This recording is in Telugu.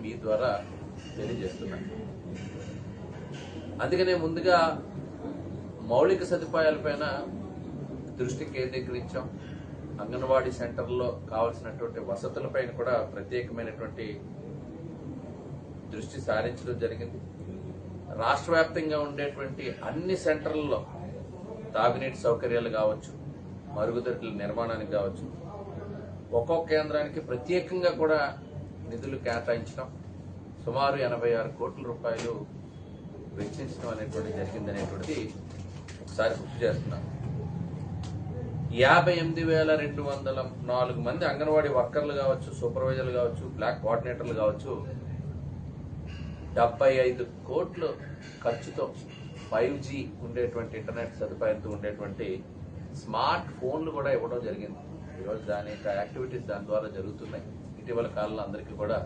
మీ ద్వారా తెలియజేస్తున్నాను. అందుకనే ముందుగా మౌలిక సదుపాయాలపైన దృష్టి కేంద్రీకరించాం. అంగన్వాడీ సెంటర్లో కావాల్సినటువంటి వసతులపైన కూడా ప్రత్యేకమైనటువంటి దృష్టి సారించడం జరిగింది. రాష్ట్ర వ్యాప్తంగా ఉండేటువంటి అన్ని సెంటర్లలో తాగునీటి సౌకర్యాలు కావచ్చు, మరుగుదొడ్ల నిర్మాణానికి కావచ్చు, ఒక్కొక్క కేంద్రానికి ప్రత్యేకంగా కూడా నిధులు కేటాయించడం, సుమారు 86 కోట్ల రూపాయలు వెచ్చించడం అనేటువంటి జరిగిందనేటువంటిది ఒకసారి గుర్తు చేస్తున్నాను. 58,204 మంది అంగన్వాడీ వర్కర్లు కావచ్చు, సూపర్వైజర్లు కావచ్చు, బ్లాక్ కోఆర్డినేటర్లు కావచ్చు, 75 కోట్ల ఖర్చుతో 5G ఉండేటువంటి ఇంటర్నెట్ సదుపాయంతో ఉండేటువంటి స్మార్ట్ ఫోన్లు కూడా ఇవ్వడం జరిగింది. ఈరోజు దాని యొక్క యాక్టివిటీస్ దాని ద్వారా జరుగుతున్నాయి. ఇటీవల కాలంలో అందరికీ కూడా